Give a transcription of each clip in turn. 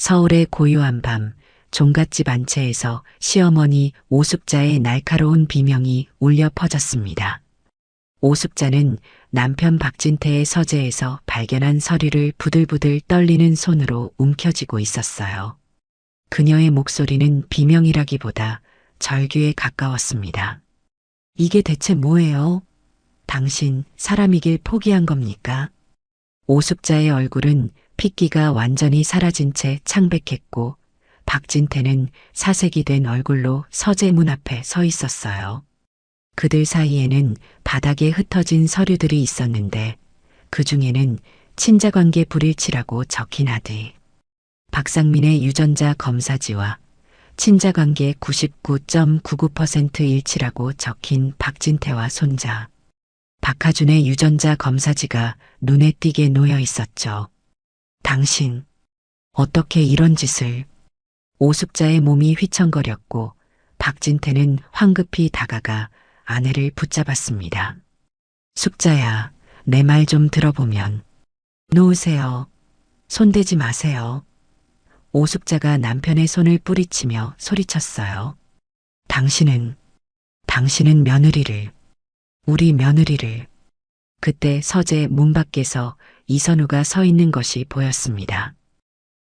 서울의 고요한 밤, 종갓집 안채에서 시어머니 오숙자의 날카로운 비명이 울려 퍼졌습니다. 오숙자는 남편 박진태의 서재에서 발견한 서류를 부들부들 떨리는 손으로 움켜쥐고 있었어요. 그녀의 목소리는 비명이라기보다 절규에 가까웠습니다. 이게 대체 뭐예요? 당신 사람이길 포기한 겁니까? 오숙자의 얼굴은 핏기가 완전히 사라진 채 창백했고 박진태는 사색이 된 얼굴로 서재 문 앞에 서 있었어요. 그들 사이에는 바닥에 흩어진 서류들이 있었는데 그 중에는 친자관계 불일치라고 적힌 아들 박상민의 유전자 검사지와 친자관계 99.99% 일치라고 적힌 박진태와 손자 박하준의 유전자 검사지가 눈에 띄게 놓여 있었죠. 당신, 어떻게 이런 짓을? 오숙자의 몸이 휘청거렸고 박진태는 황급히 다가가 아내를 붙잡았습니다. 숙자야, 내 말 좀 들어보면. 놓으세요. 손대지 마세요. 오숙자가 남편의 손을 뿌리치며 소리쳤어요. 당신은 며느리를, 우리 며느리를. 그때 서재 문 밖에서 이선우가 서 있는 것이 보였습니다.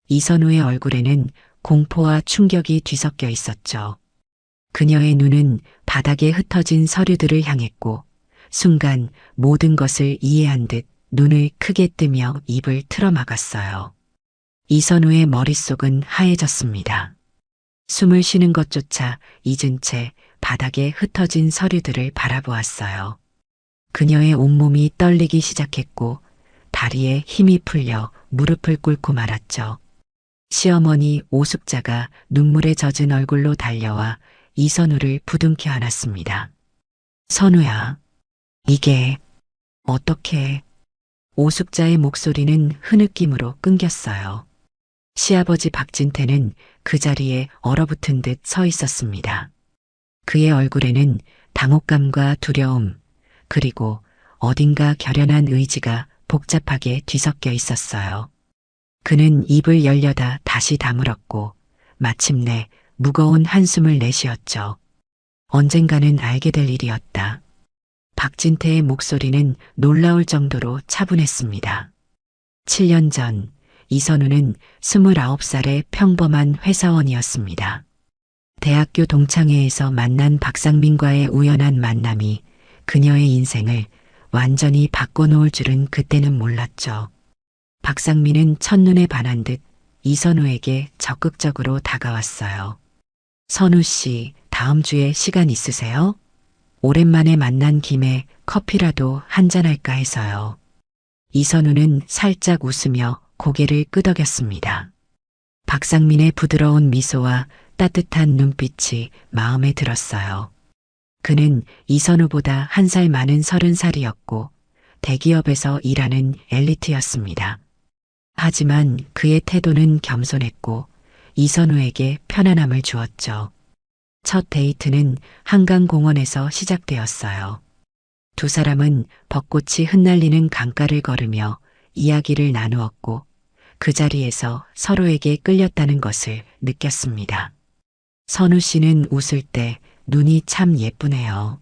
이선우의 얼굴에는 공포와 충격이 뒤섞여 있었죠. 그녀의 눈은 바닥에 흩어진 서류들을 향했고 순간 모든 것을 이해한 듯 눈을 크게 뜨며 입을 틀어막았어요. 이선우의 머릿속은 하얘졌습니다. 숨을 쉬는 것조차 잊은 채 바닥에 흩어진 서류들을 바라보았어요. 그녀의 온몸이 떨리기 시작했고 다리에 힘이 풀려 무릎을 꿇고 말았죠. 시어머니 오숙자가 눈물에 젖은 얼굴로 달려와 이선우를 부둥켜 안았습니다. 선우야, 이게 어떻게? 오숙자의 목소리는 흐느낌으로 끊겼어요. 시아버지 박진태는 그 자리에 얼어붙은 듯 서 있었습니다. 그의 얼굴에는 당혹감과 두려움, 그리고 어딘가 결연한 의지가 복잡하게 뒤섞여 있었어요. 그는 입을 열려다 다시 다물었고 마침내 무거운 한숨을 내쉬었죠. 언젠가는 알게 될 일이었다. 박진태의 목소리는 놀라울 정도로 차분했습니다. 7년 전 이선우는 29살의 평범한 회사원이었습니다. 대학교 동창회에서 만난 박상민과의 우연한 만남이 그녀의 인생을 완전히 바꿔놓을 줄은 그때는 몰랐죠. 박상민은 첫눈에 반한 듯 이선우에게 적극적으로 다가왔어요. 선우 씨, 다음 주에 시간 있으세요? 오랜만에 만난 김에 커피라도 한잔할까 해서요. 이선우는 살짝 웃으며 고개를 끄덕였습니다. 박상민의 부드러운 미소와 따뜻한 눈빛이 마음에 들었어요. 그는 이선우보다 한 살 많은 30살이었고 대기업에서 일하는 엘리트였습니다. 하지만 그의 태도는 겸손했고 이선우에게 편안함을 주었죠. 첫 데이트는 한강공원에서 시작되었어요. 두 사람은 벚꽃이 흩날리는 강가를 걸으며 이야기를 나누었고 그 자리에서 서로에게 끌렸다는 것을 느꼈습니다. 선우 씨는 웃을 때 눈이 참 예쁘네요.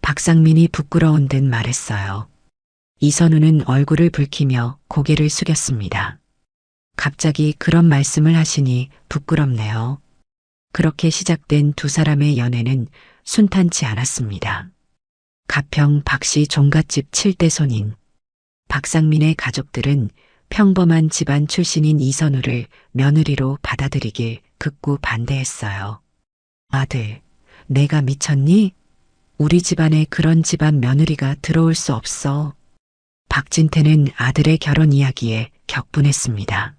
박상민이 부끄러운 듯 말했어요. 이선우는 얼굴을 붉히며 고개를 숙였습니다. 갑자기 그런 말씀을 하시니 부끄럽네요. 그렇게 시작된 두 사람의 연애는 순탄치 않았습니다. 가평 박씨 종갓집 7대 손인 박상민의 가족들은 평범한 집안 출신인 이선우를 며느리로 받아들이길 극구 반대했어요. 아들, 내가 미쳤니? 우리 집안에 그런 집안 며느리가 들어올 수 없어. 박진태는 아들의 결혼 이야기에 격분했습니다.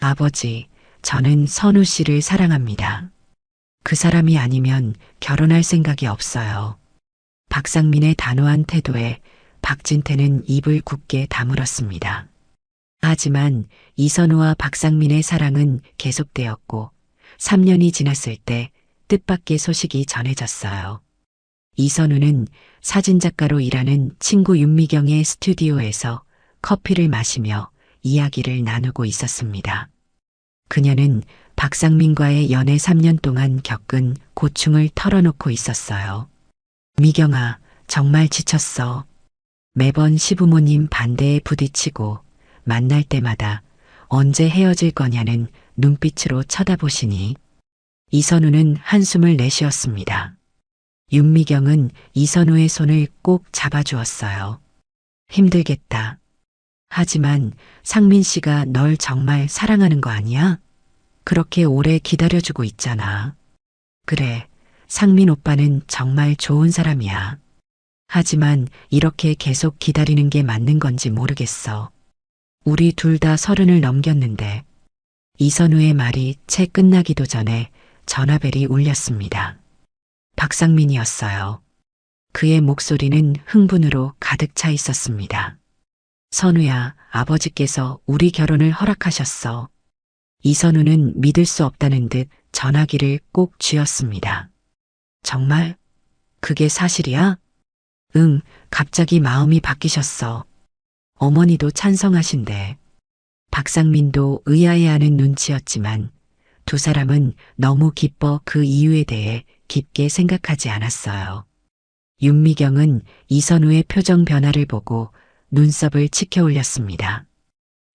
아버지, 저는 선우 씨를 사랑합니다. 그 사람이 아니면 결혼할 생각이 없어요. 박상민의 단호한 태도에 박진태는 입을 굳게 다물었습니다. 하지만 이선우와 박상민의 사랑은 계속되었고 3년이 지났을 때 뜻밖의 소식이 전해졌어요. 이선우는 사진작가로 일하는 친구 윤미경의 스튜디오에서 커피를 마시며 이야기를 나누고 있었습니다. 그녀는 박상민과의 연애 3년 동안 겪은 고충을 털어놓고 있었어요. 미경아, 정말 지쳤어. 매번 시부모님 반대에 부딪히고 만날 때마다 언제 헤어질 거냐는 눈빛으로 쳐다보시니 이선우는 한숨을 내쉬었습니다. 윤미경은 이선우의 손을 꼭 잡아주었어요. 힘들겠다. 하지만 상민 씨가 널 정말 사랑하는 거 아니야? 그렇게 오래 기다려주고 있잖아. 그래, 상민 오빠는 정말 좋은 사람이야. 하지만 이렇게 계속 기다리는 게 맞는 건지 모르겠어. 우리 둘 다 30을 넘겼는데 이선우의 말이 채 끝나기도 전에 전화벨이 울렸습니다. 박상민이었어요. 그의 목소리는 흥분으로 가득 차 있었습니다. 선우야, 아버지께서 우리 결혼을 허락하셨어. 이선우는 믿을 수 없다는 듯 전화기를 꼭 쥐었습니다. 정말? 그게 사실이야? 응, 갑자기 마음이 바뀌셨어. 어머니도 찬성하신대. 박상민도 의아해하는 눈치였지만 두 사람은 너무 기뻐 그 이유에 대해 깊게 생각하지 않았어요. 윤미경은 이선우의 표정 변화를 보고 눈썹을 치켜 올렸습니다.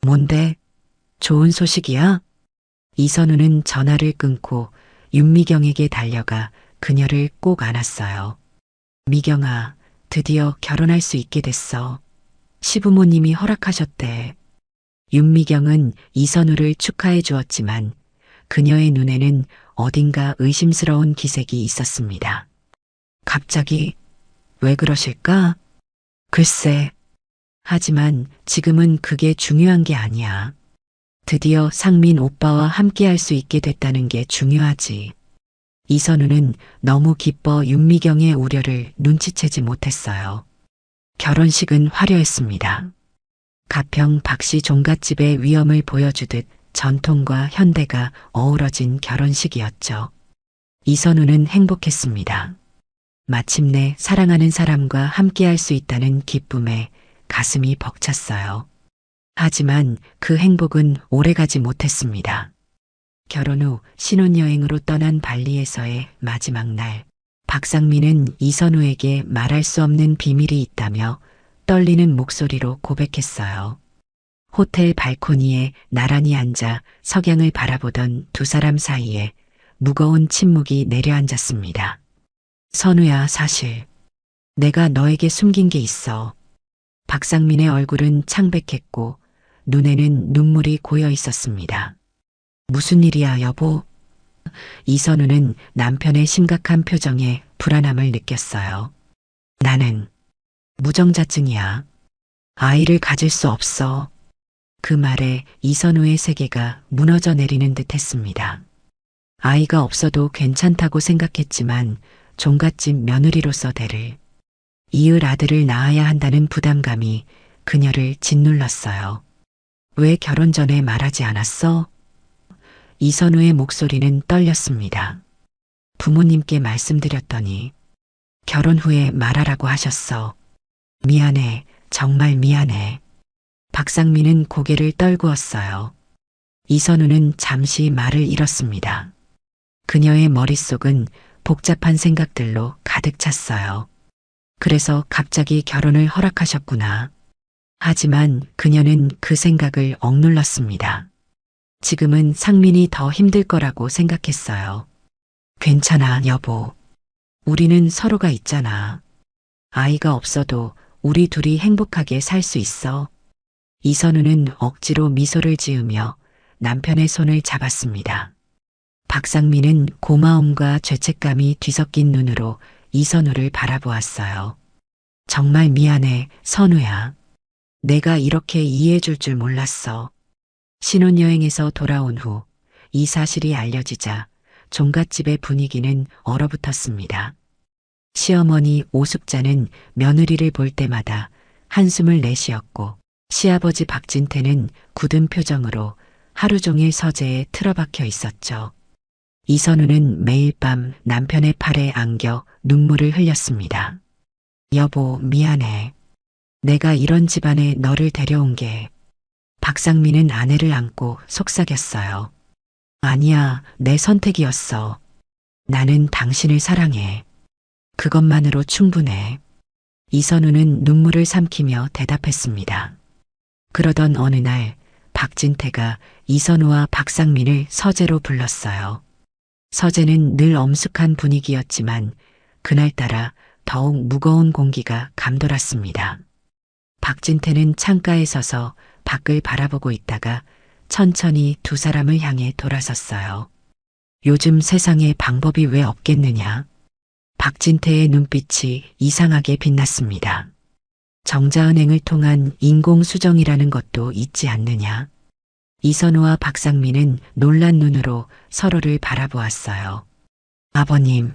뭔데? 좋은 소식이야? 이선우는 전화를 끊고 윤미경에게 달려가 그녀를 꼭 안았어요. 미경아, 드디어 결혼할 수 있게 됐어. 시부모님이 허락하셨대. 윤미경은 이선우를 축하해 주었지만 그녀의 눈에는 어딘가 의심스러운 기색이 있었습니다. 갑자기 왜 그러실까? 글쎄. 하지만 지금은 그게 중요한 게 아니야. 드디어 상민 오빠와 함께 할 수 있게 됐다는 게 중요하지. 이선우는 너무 기뻐 윤미경의 우려를 눈치채지 못했어요. 결혼식은 화려했습니다. 가평 박씨 종갓집의 위엄을 보여주듯 전통과 현대가 어우러진 결혼식이었죠. 이선우는 행복했습니다. 마침내 사랑하는 사람과 함께할 수 있다는 기쁨에 가슴이 벅찼어요. 하지만 그 행복은 오래가지 못했습니다. 결혼 후 신혼여행으로 떠난 발리에서의 마지막 날, 박상민은 이선우에게 말할 수 없는 비밀이 있다며 떨리는 목소리로 고백했어요. 호텔 발코니에 나란히 앉아 석양을 바라보던 두 사람 사이에 무거운 침묵이 내려앉았습니다. 선우야, 사실 내가 너에게 숨긴 게 있어. 박상민의 얼굴은 창백했고 눈에는 눈물이 고여 있었습니다. 무슨 일이야, 여보? 이선우는 남편의 심각한 표정에 불안함을 느꼈어요. 나는 무정자증이야. 아이를 가질 수 없어. 그 말에 이선우의 세계가 무너져 내리는 듯 했습니다. 아이가 없어도 괜찮다고 생각했지만 종갓집 며느리로서 대를 이을 아들을 낳아야 한다는 부담감이 그녀를 짓눌렀어요. 왜 결혼 전에 말하지 않았어? 이선우의 목소리는 떨렸습니다. 부모님께 말씀드렸더니 결혼 후에 말하라고 하셨어. 미안해, 정말 미안해. 박상민은 고개를 떨구었어요. 이선우는 잠시 말을 잃었습니다. 그녀의 머릿속은 복잡한 생각들로 가득 찼어요. 그래서 갑자기 결혼을 허락하셨구나. 하지만 그녀는 그 생각을 억눌렀습니다. 지금은 상민이 더 힘들 거라고 생각했어요. 괜찮아, 여보. 우리는 서로가 있잖아. 아이가 없어도 우리 둘이 행복하게 살 수 있어. 이선우는 억지로 미소를 지으며 남편의 손을 잡았습니다. 박상민은 고마움과 죄책감이 뒤섞인 눈으로 이선우를 바라보았어요. 정말 미안해, 선우야. 내가 이렇게 이해해 줄 줄 몰랐어. 신혼여행에서 돌아온 후 이 사실이 알려지자 종갓집의 분위기는 얼어붙었습니다. 시어머니 오숙자는 며느리를 볼 때마다 한숨을 내쉬었고 시아버지 박진태는 굳은 표정으로 하루 종일 서재에 틀어박혀 있었죠. 이선우는 매일 밤 남편의 팔에 안겨 눈물을 흘렸습니다. 여보, 미안해. 내가 이런 집안에 너를 데려온 게. 박상민은 아내를 안고 속삭였어요. 아니야, 내 선택이었어. 나는 당신을 사랑해. 그것만으로 충분해. 이선우는 눈물을 삼키며 대답했습니다. 그러던 어느 날 박진태가 이선우와 박상민을 서재로 불렀어요. 서재는 늘 엄숙한 분위기였지만 그날따라 더욱 무거운 공기가 감돌았습니다. 박진태는 창가에 서서 밖을 바라보고 있다가 천천히 두 사람을 향해 돌아섰어요. 요즘 세상에 방법이 왜 없겠느냐? 박진태의 눈빛이 이상하게 빛났습니다. 정자은행을 통한 인공수정이라는 것도 있지 않느냐? 이선우와 박상민은 놀란 눈으로 서로를 바라보았어요. 아버님,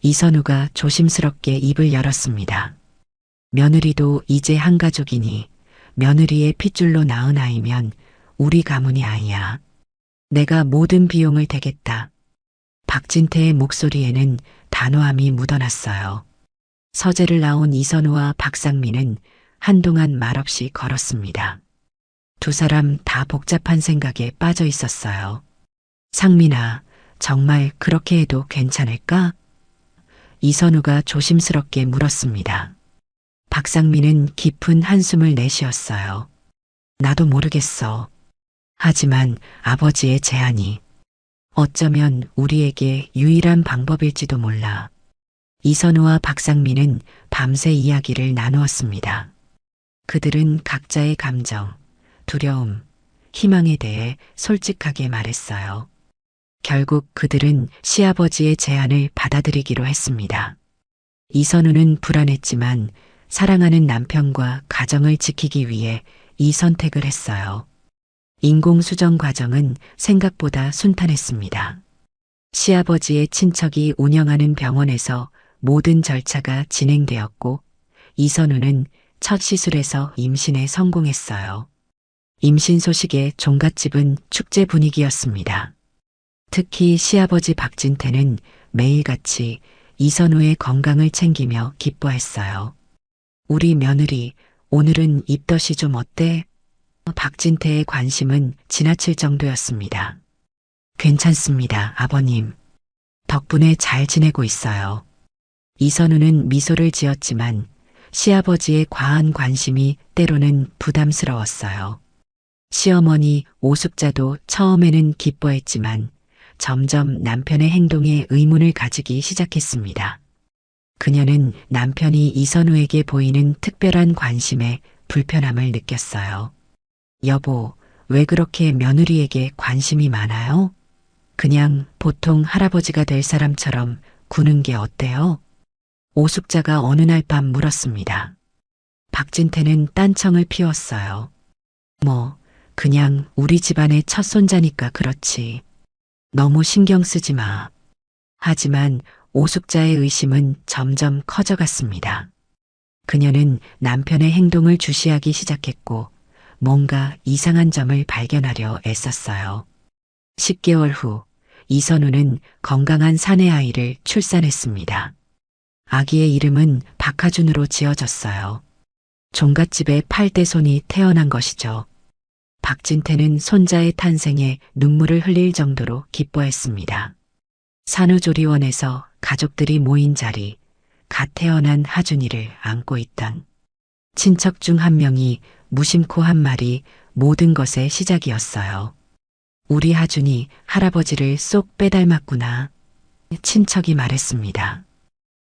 이선우가 조심스럽게 입을 열었습니다. 며느리도 이제 한 가족이니 며느리의 핏줄로 낳은 아이면 우리 가문이 아이야. 내가 모든 비용을 대겠다. 박진태의 목소리에는 단호함이 묻어났어요. 서재를 나온 이선우와 박상민은 한동안 말없이 걸었습니다. 두 사람 다 복잡한 생각에 빠져 있었어요. 상민아, 정말 그렇게 해도 괜찮을까? 이선우가 조심스럽게 물었습니다. 박상민은 깊은 한숨을 내쉬었어요. 나도 모르겠어. 하지만 아버지의 제안이 어쩌면 우리에게 유일한 방법일지도 몰라. 이선우와 박상민은 밤새 이야기를 나누었습니다. 그들은 각자의 감정, 두려움, 희망에 대해 솔직하게 말했어요. 결국 그들은 시아버지의 제안을 받아들이기로 했습니다. 이선우는 불안했지만 사랑하는 남편과 가정을 지키기 위해 이 선택을 했어요. 인공수정 과정은 생각보다 순탄했습니다. 시아버지의 친척이 운영하는 병원에서 모든 절차가 진행되었고 이선우는 첫 시술에서 임신에 성공했어요. 임신 소식에 종갓집은 축제 분위기였습니다. 특히 시아버지 박진태는 매일같이 이선우의 건강을 챙기며 기뻐했어요. 우리 며느리, 오늘은 입덧이 좀 어때? 박진태의 관심은 지나칠 정도였습니다. 괜찮습니다, 아버님. 덕분에 잘 지내고 있어요. 이선우는 미소를 지었지만 시아버지의 과한 관심이 때로는 부담스러웠어요. 시어머니 오숙자도 처음에는 기뻐했지만 점점 남편의 행동에 의문을 가지기 시작했습니다. 그녀는 남편이 이선우에게 보이는 특별한 관심에 불편함을 느꼈어요. 여보, 왜 그렇게 며느리에게 관심이 많아요? 그냥 보통 할아버지가 될 사람처럼 구는 게 어때요? 오숙자가 어느 날 밤 물었습니다. 박진태는 딴청을 피웠어요. 그냥 우리 집안의 첫 손자니까 그렇지. 너무 신경 쓰지 마. 하지만 오숙자의 의심은 점점 커져갔습니다. 그녀는 남편의 행동을 주시하기 시작했고 뭔가 이상한 점을 발견하려 애썼어요. 10개월 후 이선우는 건강한 사내 아이를 출산했습니다. 아기의 이름은 박하준으로 지어졌어요. 종갓집의 8대 손이 태어난 것이죠. 박진태는 손자의 탄생에 눈물을 흘릴 정도로 기뻐했습니다. 산후조리원에서 가족들이 모인 자리, 갓 태어난 하준이를 안고 있던 친척 중 한 명이 무심코 한 말이 모든 것의 시작이었어요. 우리 하준이 할아버지를 쏙 빼닮았구나. 친척이 말했습니다.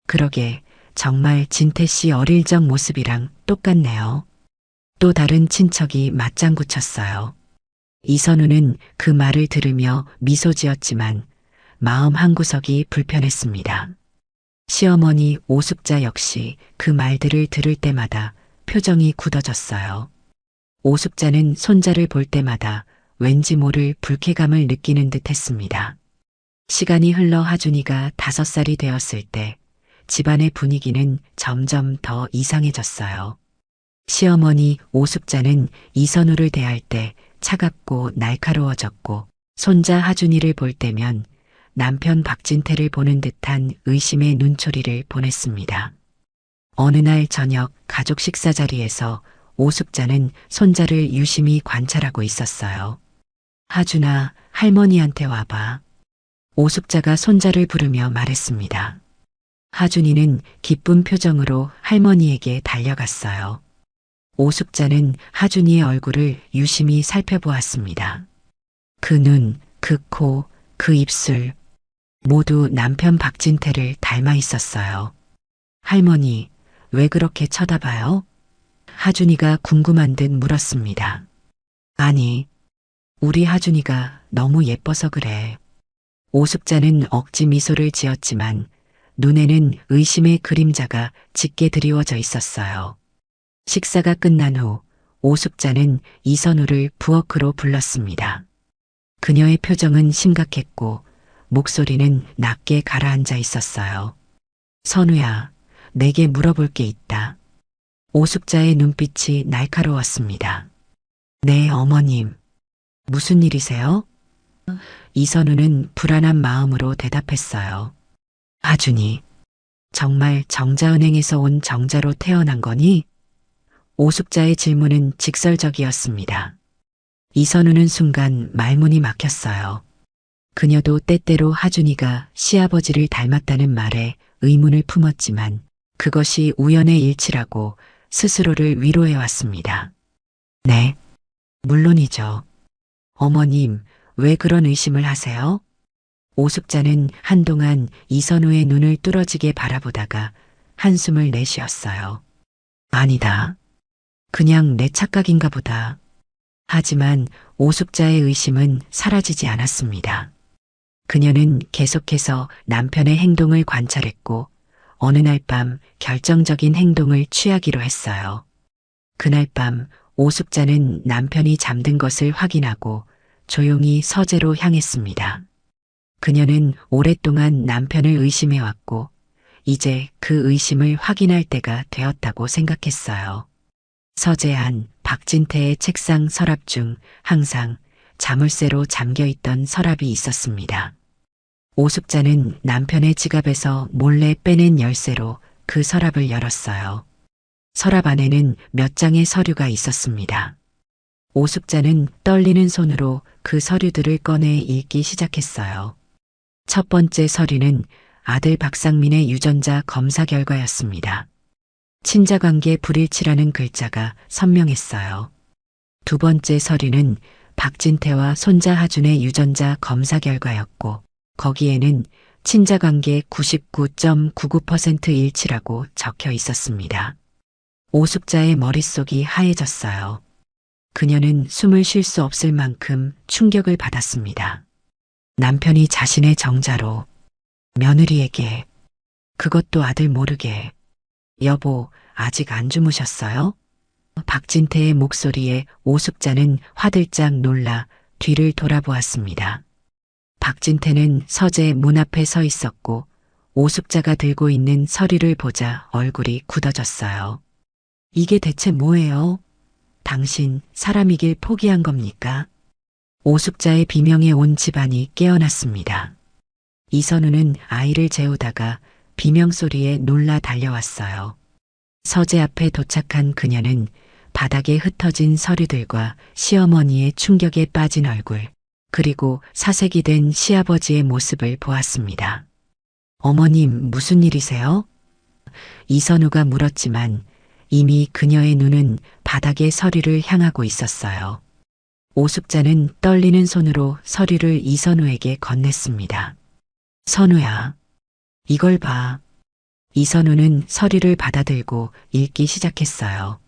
그러게 정말 진태 씨 어릴 적 모습이랑 똑같네요. 또 다른 친척이 맞장구 쳤어요. 이선우는 그 말을 들으며 미소 지었지만 마음 한구석이 불편했습니다. 시어머니 오숙자 역시 그 말들을 들을 때마다 표정이 굳어졌어요. 오숙자는 손자를 볼 때마다 왠지 모를 불쾌감을 느끼는 듯 했습니다. 시간이 흘러 하준이가 5살이 되었을 때 집안의 분위기는 점점 더 이상해졌어요. 시어머니 오숙자는 이선우를 대할 때 차갑고 날카로워졌고 손자 하준이를 볼 때면 남편 박진태를 보는 듯한 의심의 눈초리를 보냈습니다. 어느 날 저녁 가족 식사 자리에서 오숙자는 손자를 유심히 관찰하고 있었어요. 하준아, 할머니한테 와봐. 오숙자가 손자를 부르며 말했습니다. 하준이는 기쁜 표정으로 할머니에게 달려갔어요. 오숙자는 하준이의 얼굴을 유심히 살펴보았습니다. 그 눈, 그 코, 그 입술, 모두 남편 박진태를 닮아 있었어요. 할머니, 왜 그렇게 쳐다봐요? 하준이가 궁금한 듯 물었습니다. 아니, 우리 하준이가 너무 예뻐서 그래. 오숙자는 억지 미소를 지었지만 눈에는 의심의 그림자가 짙게 드리워져 있었어요. 식사가 끝난 후 오숙자는 이선우를 부엌으로 불렀습니다. 그녀의 표정은 심각했고 목소리는 낮게 가라앉아 있었어요. 선우야, 내게 물어볼 게 있다. 오숙자의 눈빛이 날카로웠습니다. 네, 어머님. 무슨 일이세요? 이선우는 불안한 마음으로 대답했어요. 하준이, 정말 정자은행에서 온 정자로 태어난 거니? 오숙자의 질문은 직설적이었습니다. 이선우는 순간 말문이 막혔어요. 그녀도 때때로 하준이가 시아버지를 닮았다는 말에 의문을 품었지만 그것이 우연의 일치라고 스스로를 위로해왔습니다. 네, 물론이죠. 어머님, 왜 그런 의심을 하세요? 오숙자는 한동안 이선우의 눈을 뚫어지게 바라보다가 한숨을 내쉬었어요. 아니다. 그냥 내 착각인가 보다. 하지만 오숙자의 의심은 사라지지 않았습니다. 그녀는 계속해서 남편의 행동을 관찰했고 어느 날 밤 결정적인 행동을 취하기로 했어요. 그날 밤 오숙자는 남편이 잠든 것을 확인하고 조용히 서재로 향했습니다. 그녀는 오랫동안 남편을 의심해왔고 이제 그 의심을 확인할 때가 되었다고 생각했어요. 서재 안 박진태의 책상 서랍 중 항상 자물쇠로 잠겨있던 서랍이 있었습니다. 오숙자는 남편의 지갑에서 몰래 빼낸 열쇠로 그 서랍을 열었어요. 서랍 안에는 몇 장의 서류가 있었습니다. 오숙자는 떨리는 손으로 그 서류들을 꺼내 읽기 시작했어요. 첫 번째 서류는 아들 박상민의 유전자 검사 결과였습니다. 친자관계 불일치라는 글자가 선명했어요. 두 번째 서류는 박진태와 손자 하준의 유전자 검사 결과였고 거기에는 친자관계 99.99% 일치라고 적혀 있었습니다. 오숙자의 머릿속이 하얘졌어요. 그녀는 숨을 쉴 수 없을 만큼 충격을 받았습니다. 남편이 자신의 정자로 며느리에게 그것도 아들 모르게 여보 아직 안 주무셨어요? 박진태의 목소리에 오숙자는 화들짝 놀라 뒤를 돌아보았습니다. 박진태는 서재 문 앞에 서 있었고 오숙자가 들고 있는 서류를 보자 얼굴이 굳어졌어요. 이게 대체 뭐예요? 당신 사람이길 포기한 겁니까? 오숙자의 비명에 온 집안이 깨어났습니다. 이선우는 아이를 재우다가 비명 소리에 놀라 달려왔어요. 서재 앞에 도착한 그녀는 바닥에 흩어진 서류들과 시어머니의 충격에 빠진 얼굴, 그리고 사색이 된 시아버지의 모습을 보았습니다. 어머님, 무슨 일이세요? 이선우가 물었지만 이미 그녀의 눈은 바닥의 서류를 향하고 있었어요. 오숙자는 떨리는 손으로 서류를 이선우에게 건넸습니다. 선우야, 이걸 봐. 이선우는 서류를 받아들고 읽기 시작했어요.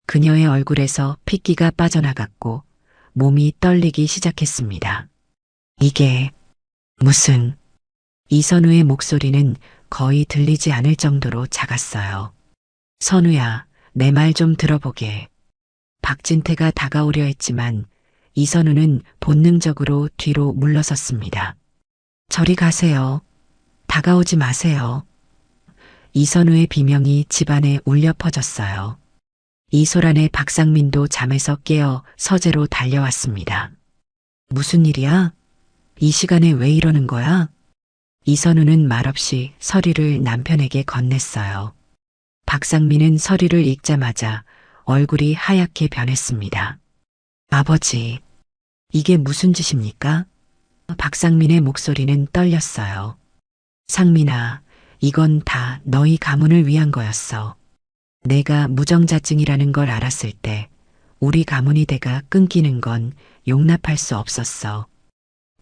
그녀의 얼굴에서 핏기가 빠져나갔고 몸이 떨리기 시작했습니다. 이게 무슨... 이선우의 목소리는 거의 들리지 않을 정도로 작았어요. 선우야, 내 말 좀 들어보게. 박진태가 다가오려 했지만 이선우는 본능적으로 뒤로 물러섰습니다. 저리 가세요. 다가오지 마세요. 이선우의 비명이 집안에 울려 퍼졌어요. 이 소란에 박상민도 잠에서 깨어 서재로 달려왔습니다. 무슨 일이야? 이 시간에 왜 이러는 거야? 이선우는 말없이 서류를 남편에게 건넸어요. 박상민은 서류를 읽자마자 얼굴이 하얗게 변했습니다. 아버지, 이게 무슨 짓입니까? 박상민의 목소리는 떨렸어요. 상민아, 이건 다 너희 가문을 위한 거였어. 내가 무정자증이라는 걸 알았을 때 우리 가문이 대가 끊기는 건 용납할 수 없었어.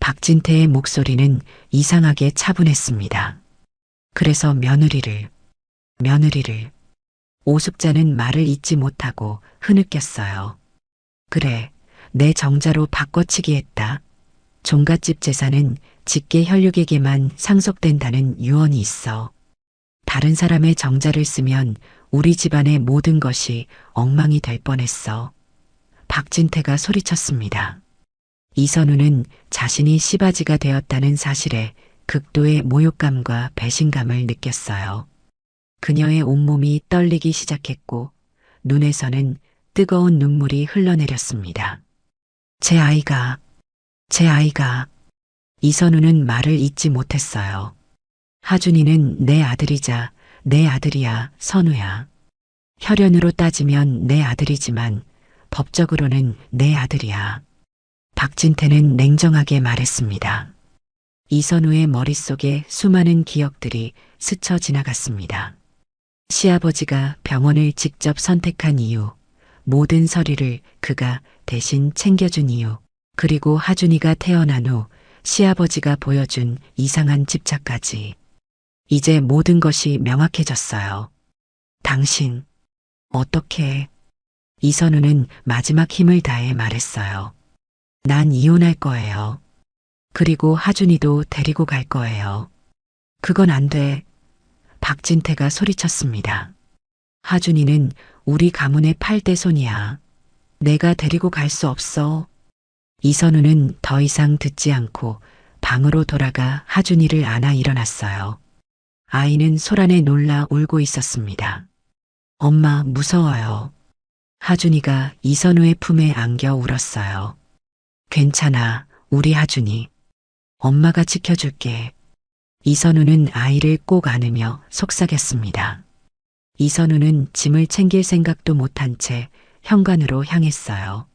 박진태의 목소리는 이상하게 차분했습니다. 그래서 며느리를. 오숙자는 말을 잇지 못하고 흐느꼈어요. 그래, 내 정자로 바꿔치기 했다. 종갓집 재산은 직계 혈육에게만 상속된다는 유언이 있어. 다른 사람의 정자를 쓰면 우리 집안의 모든 것이 엉망이 될 뻔했어. 박진태가 소리쳤습니다. 이선우는 자신이 시바지가 되었다는 사실에 극도의 모욕감과 배신감을 느꼈어요. 그녀의 온몸이 떨리기 시작했고 눈에서는 뜨거운 눈물이 흘러내렸습니다. 제 아이가. 이선우는 말을 잇지 못했어요. 하준이는 내 아들이자 내 아들이야, 선우야. 혈연으로 따지면 내 아들이지만 법적으로는 내 아들이야. 박진태는 냉정하게 말했습니다. 이선우의 머릿속에 수많은 기억들이 스쳐 지나갔습니다. 시아버지가 병원을 직접 선택한 이유, 모든 서류를 그가 대신 챙겨준 이유, 그리고 하준이가 태어난 후 시아버지가 보여준 이상한 집착까지. 이제 모든 것이 명확해졌어요. 당신, 어떻게? 이선우는 마지막 힘을 다해 말했어요. 난 이혼할 거예요. 그리고 하준이도 데리고 갈 거예요. 그건 안 돼. 박진태가 소리쳤습니다. 하준이는 우리 가문의 8대 손이야. 내가 데리고 갈 수 없어. 이선우는 더 이상 듣지 않고 방으로 돌아가 하준이를 안아 일어났어요. 아이는 소란에 놀라 울고 있었습니다. 엄마, 무서워요. 하준이가 이선우의 품에 안겨 울었어요. 괜찮아, 우리 하준이. 엄마가 지켜줄게. 이선우는 아이를 꼭 안으며 속삭였습니다. 이선우는 짐을 챙길 생각도 못한 채 현관으로 향했어요.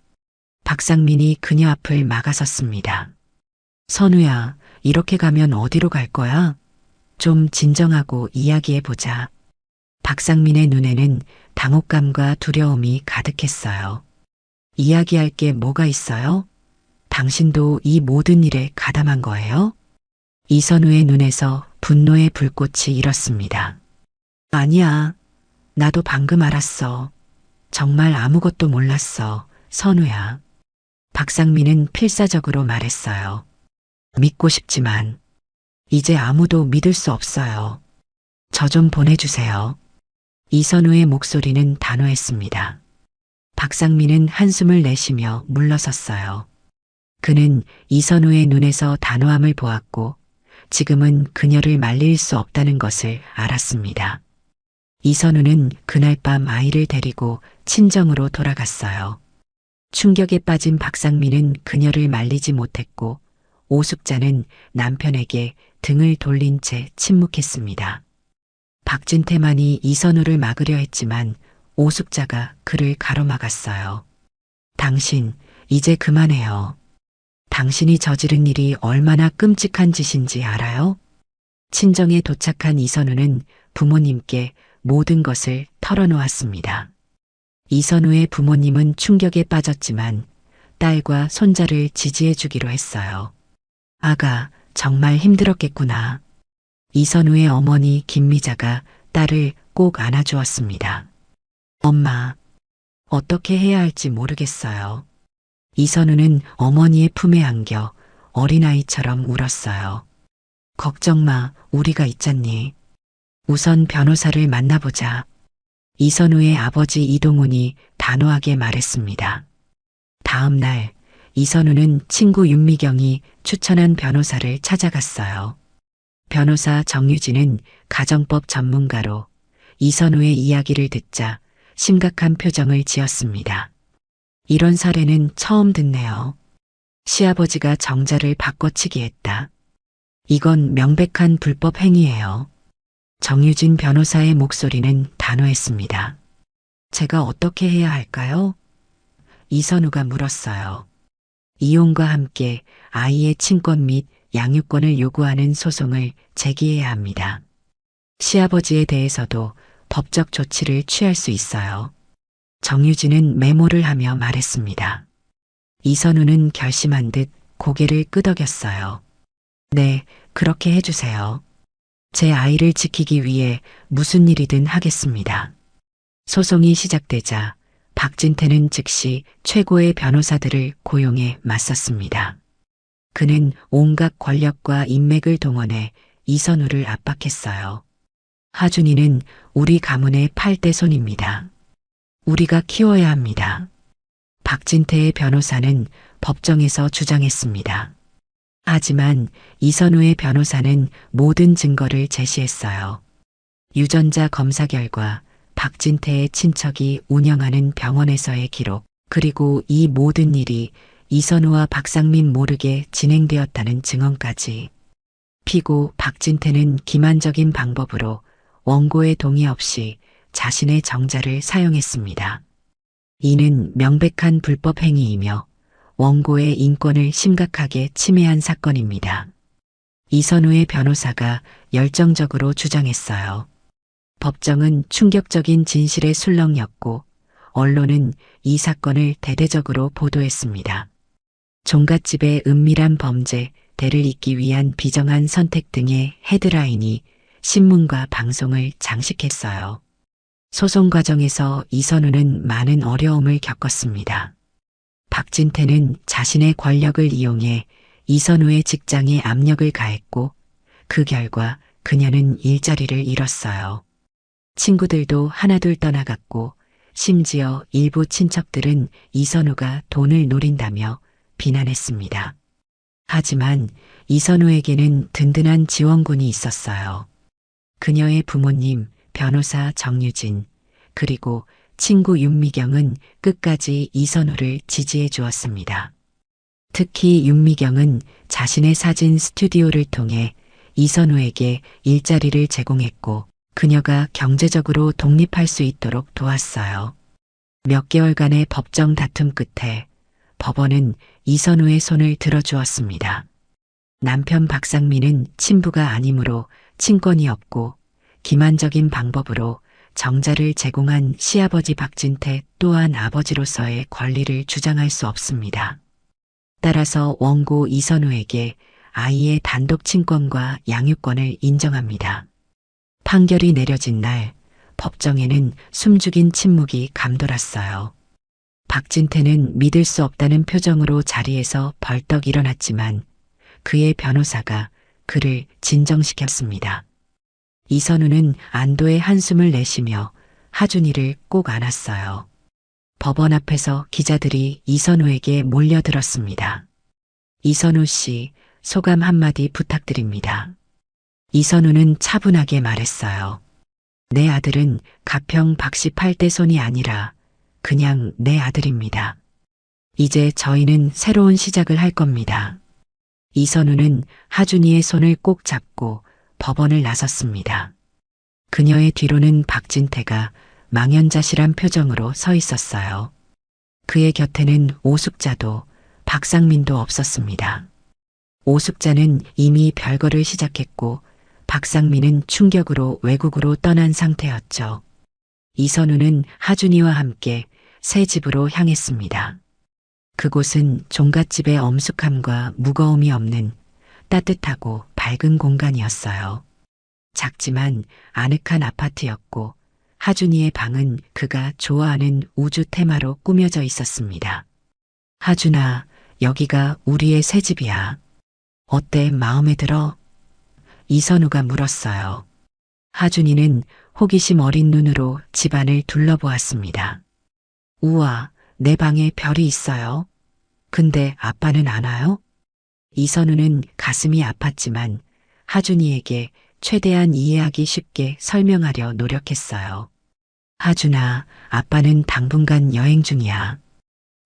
박상민이 그녀 앞을 막아섰습니다. 선우야, 이렇게 가면 어디로 갈 거야? 좀 진정하고 이야기해보자. 박상민의 눈에는 당혹감과 두려움이 가득했어요. 이야기할 게 뭐가 있어요? 당신도 이 모든 일에 가담한 거예요? 이선우의 눈에서 분노의 불꽃이 일었습니다. 아니야. 나도 방금 알았어. 정말 아무것도 몰랐어, 선우야. 박상민은 필사적으로 말했어요. 믿고 싶지만 이제 아무도 믿을 수 없어요. 저 좀 보내주세요. 이선우의 목소리는 단호했습니다. 박상민은 한숨을 내쉬며 물러섰어요. 그는 이선우의 눈에서 단호함을 보았고 지금은 그녀를 말릴 수 없다는 것을 알았습니다. 이선우는 그날 밤 아이를 데리고 친정으로 돌아갔어요. 충격에 빠진 박상민은 그녀를 말리지 못했고 오숙자는 남편에게 등을 돌린 채 침묵했습니다. 박진태만이 이선우를 막으려 했지만 오숙자가 그를 가로막았어요. 당신, 이제 그만해요. 당신이 저지른 일이 얼마나 끔찍한 짓인지 알아요? 친정에 도착한 이선우는 부모님께 모든 것을 털어놓았습니다. 이선우의 부모님은 충격에 빠졌지만 딸과 손자를 지지해 주기로 했어요. 아가, 정말 힘들었겠구나. 이선우의 어머니 김미자가 딸을 꼭 안아주었습니다. 엄마, 어떻게 해야 할지 모르겠어요. 이선우는 어머니의 품에 안겨 어린아이처럼 울었어요. 걱정 마, 우리가 있잖니. 우선 변호사를 만나보자. 이선우의 아버지 이동훈이 단호하게 말했습니다. 다음 날 이선우는 친구 윤미경이 추천한 변호사를 찾아갔어요. 변호사 정유진은 가정법 전문가로 이선우의 이야기를 듣자 심각한 표정을 지었습니다. 이런 사례는 처음 듣네요. 시아버지가 정자를 바꿔치기 했다. 이건 명백한 불법 행위예요. 정유진 변호사의 목소리는 단호했습니다. 제가 어떻게 해야 할까요? 이선우가 물었어요. 이혼과 함께 아이의 친권 및 양육권을 요구하는 소송을 제기해야 합니다. 시아버지에 대해서도 법적 조치를 취할 수 있어요. 정유진은 메모를 하며 말했습니다. 이선우는 결심한 듯 고개를 끄덕였어요. 네, 그렇게 해주세요. 제 아이를 지키기 위해 무슨 일이든 하겠습니다. 소송이 시작되자 박진태는 즉시 최고의 변호사들을 고용해 맞섰습니다. 그는 온갖 권력과 인맥을 동원해 이선우를 압박했어요. 하준이는 우리 가문의 8대 손입니다. 우리가 키워야 합니다. 박진태의 변호사는 법정에서 주장했습니다. 하지만 이선우의 변호사는 모든 증거를 제시했어요. 유전자 검사 결과, 박진태의 친척이 운영하는 병원에서의 기록, 그리고 이 모든 일이 이선우와 박상민 모르게 진행되었다는 증언까지. 피고 박진태는 기만적인 방법으로 원고의 동의 없이 자신의 정자를 사용했습니다. 이는 명백한 불법 행위이며 원고의 인권을 심각하게 침해한 사건입니다. 이선우의 변호사가 열정적으로 주장했어요. 법정은 충격적인 진실의 술렁이었고 언론은 이 사건을 대대적으로 보도했습니다. 종갓집의 은밀한 범죄, 대를 잇기 위한 비정한 선택 등의 헤드라인이 신문과 방송을 장식했어요. 소송 과정에서 이선우는 많은 어려움을 겪었습니다. 박진태는 자신의 권력을 이용해 이선우의 직장에 압력을 가했고 그 결과 그녀는 일자리를 잃었어요. 친구들도 하나둘 떠나갔고 심지어 일부 친척들은 이선우가 돈을 노린다며 비난했습니다. 하지만 이선우에게는 든든한 지원군이 있었어요. 그녀의 부모님, 변호사 정유진, 그리고 친구 윤미경은 끝까지 이선우를 지지해 주었습니다. 특히 윤미경은 자신의 사진 스튜디오를 통해 이선우에게 일자리를 제공했고 그녀가 경제적으로 독립할 수 있도록 도왔어요. 몇 개월간의 법정 다툼 끝에 법원은 이선우의 손을 들어주었습니다. 남편 박상민은 친부가 아니므로 친권이 없고 기만적인 방법으로 정자를 제공한 시아버지 박진태 또한 아버지로서의 권리를 주장할 수 없습니다. 따라서 원고 이선우에게 아이의 단독 친권과 양육권을 인정합니다. 판결이 내려진 날 법정에는 숨죽인 침묵이 감돌았어요. 박진태는 믿을 수 없다는 표정으로 자리에서 벌떡 일어났지만 그의 변호사가 그를 진정시켰습니다. 이선우는 안도의 한숨을 내쉬며 하준이를 꼭 안았어요. 법원 앞에서 기자들이 이선우에게 몰려들었습니다. 이선우 씨, 소감 한마디 부탁드립니다. 이선우는 차분하게 말했어요. 내 아들은 가평 박씨 8대 손이 아니라 그냥 내 아들입니다. 이제 저희는 새로운 시작을 할 겁니다. 이선우는 하준이의 손을 꼭 잡고 법원을 나섰습니다. 그녀의 뒤로는 박진태가 망연자실한 표정으로 서 있었어요. 그의 곁에는 오숙자도 박상민도 없었습니다. 오숙자는 이미 별거를 시작했고 박상민은 충격으로 외국으로 떠난 상태였죠. 이선우는 하준이와 함께 새 집으로 향했습니다. 그곳은 종갓집의 엄숙함과 무거움이 없는 따뜻하고 밝은 공간이었어요. 작지만 아늑한 아파트였고 하준이의 방은 그가 좋아하는 우주 테마로 꾸며져 있었습니다. 하준아, 여기가 우리의 새 집이야. 어때, 마음에 들어? 이선우가 물었어요. 하준이는 호기심 어린 눈으로 집안을 둘러보았습니다. 우와, 내 방에 별이 있어요. 근데 아빠는 안 와요? 이선우는 가슴이 아팠지만 하준이에게 최대한 이해하기 쉽게 설명하려 노력했어요. 하준아, 아빠는 당분간 여행 중이야.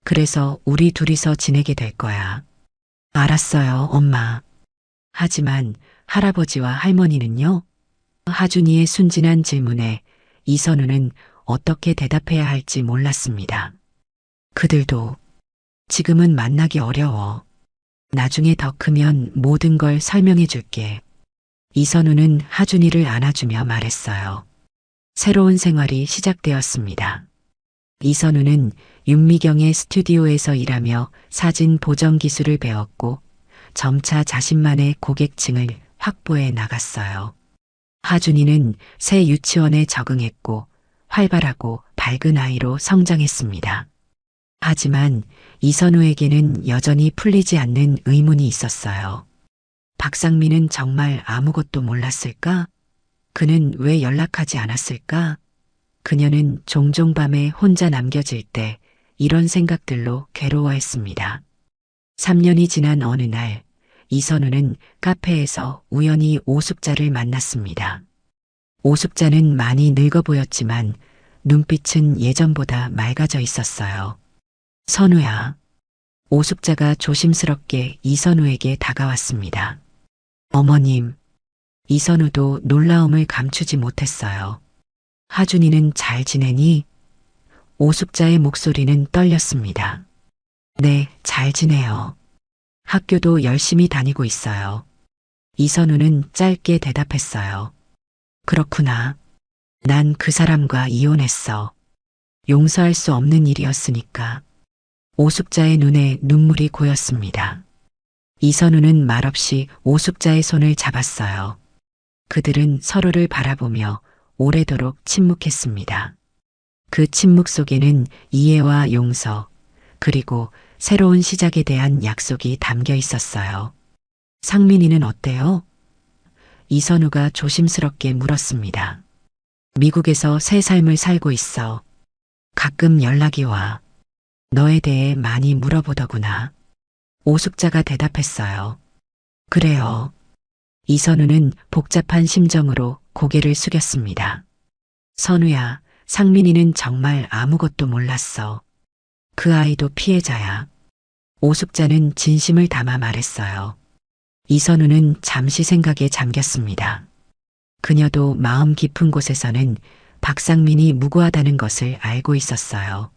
그래서 우리 둘이서 지내게 될 거야. 알았어요, 엄마. 하지만 할아버지와 할머니는요? 하준이의 순진한 질문에 이선우는 어떻게 대답해야 할지 몰랐습니다. 그들도 지금은 만나기 어려워. 나중에 더 크면 모든 걸 설명해 줄게. 이선우는 하준이를 안아주며 말했어요. 새로운 생활이 시작되었습니다. 이선우는 윤미경의 스튜디오에서 일하며 사진 보정 기술을 배웠고 점차 자신만의 고객층을 확보해 나갔어요. 하준이는 새 유치원에 적응했고 활발하고 밝은 아이로 성장했습니다. 하지만 이선우에게는 여전히 풀리지 않는 의문이 있었어요. 박상민은 정말 아무것도 몰랐을까? 그는 왜 연락하지 않았을까? 그녀는 종종 밤에 혼자 남겨질 때 이런 생각들로 괴로워했습니다. 3년이 지난 어느 날 이선우는 카페에서 우연히 오숙자를 만났습니다. 오숙자는 많이 늙어 보였지만 눈빛은 예전보다 맑아져 있었어요. 선우야. 오숙자가 조심스럽게 이선우에게 다가왔습니다. 어머님. 이선우도 놀라움을 감추지 못했어요. 하준이는 잘 지내니? 오숙자의 목소리는 떨렸습니다. 네, 잘 지내요. 학교도 열심히 다니고 있어요. 이선우는 짧게 대답했어요. 그렇구나. 난 그 사람과 이혼했어. 용서할 수 없는 일이었으니까. 오숙자의 눈에 눈물이 고였습니다. 이선우는 말없이 오숙자의 손을 잡았어요. 그들은 서로를 바라보며 오래도록 침묵했습니다. 그 침묵 속에는 이해와 용서, 그리고 새로운 시작에 대한 약속이 담겨 있었어요. 상민이는 어때요? 이선우가 조심스럽게 물었습니다. 미국에서 새 삶을 살고 있어. 가끔 연락이 와. 너에 대해 많이 물어보더구나. 오숙자가 대답했어요. 그래요. 이선우는 복잡한 심정으로 고개를 숙였습니다. 선우야, 상민이는 정말 아무것도 몰랐어. 그 아이도 피해자야. 오숙자는 진심을 담아 말했어요. 이선우는 잠시 생각에 잠겼습니다. 그녀도 마음 깊은 곳에서는 박상민이 무고하다는 것을 알고 있었어요.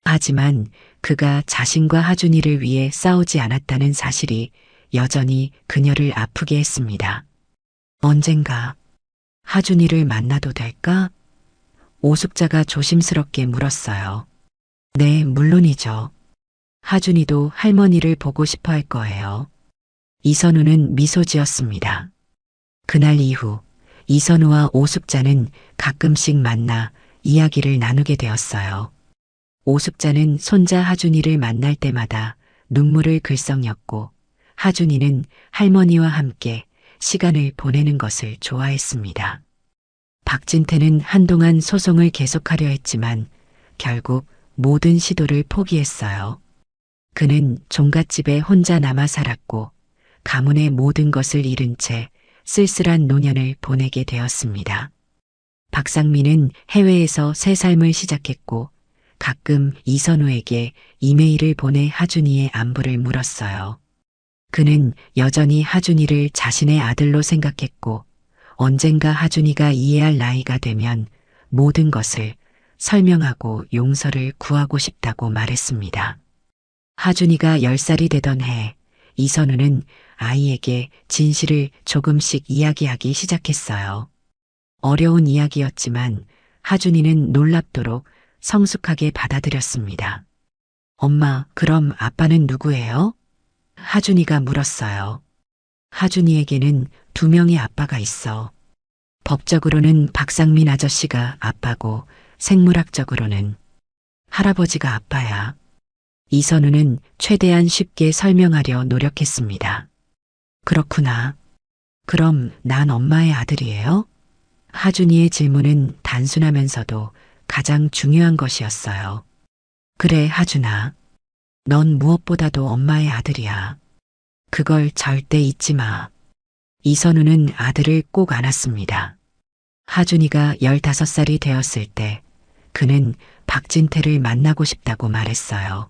하지만 그가 자신과 하준이를 위해 싸우지 않았다는 사실이 여전히 그녀를 아프게 했습니다. 언젠가 하준이를 만나도 될까? 오숙자가 조심스럽게 물었어요. 네, 물론이죠. 하준이도 할머니를 보고 싶어 할 거예요. 이선우는 미소 지었습니다. 그날 이후 이선우와 오숙자는 가끔씩 만나 이야기를 나누게 되었어요. 오숙자는 손자 하준이를 만날 때마다 눈물을 글썽였고 하준이는 할머니와 함께 시간을 보내는 것을 좋아했습니다. 박진태는 한동안 소송을 계속하려 했지만 결국 모든 시도를 포기했어요. 그는 종갓집에 혼자 남아 살았고 가문의 모든 것을 잃은 채 쓸쓸한 노년을 보내게 되었습니다. 박상민은 해외에서 새 삶을 시작했고 가끔 이선우에게 이메일을 보내 하준이의 안부를 물었어요. 그는 여전히 하준이를 자신의 아들로 생각했고 언젠가 하준이가 이해할 나이가 되면 모든 것을 설명하고 용서를 구하고 싶다고 말했습니다. 하준이가 10살이 되던 해 이선우는 아이에게 진실을 조금씩 이야기하기 시작했어요. 어려운 이야기였지만 하준이는 놀랍도록 성숙하게 받아들였습니다. 엄마, 그럼 아빠는 누구예요? 하준이가 물었어요. 하준이에게는 2명의 아빠가 있어. 법적으로는 박상민 아저씨가 아빠고 생물학적으로는 할아버지가 아빠야. 이선우는 최대한 쉽게 설명하려 노력했습니다. 그렇구나. 그럼 난 엄마의 아들이에요? 하준이의 질문은 단순하면서도 가장 중요한 것이었어요. 그래, 하준아. 넌 무엇보다도 엄마의 아들이야. 그걸 절대 잊지 마. 이선우는 아들을 꼭 안았습니다. 하준이가 15살이 되었을 때 그는 박진태를 만나고 싶다고 말했어요.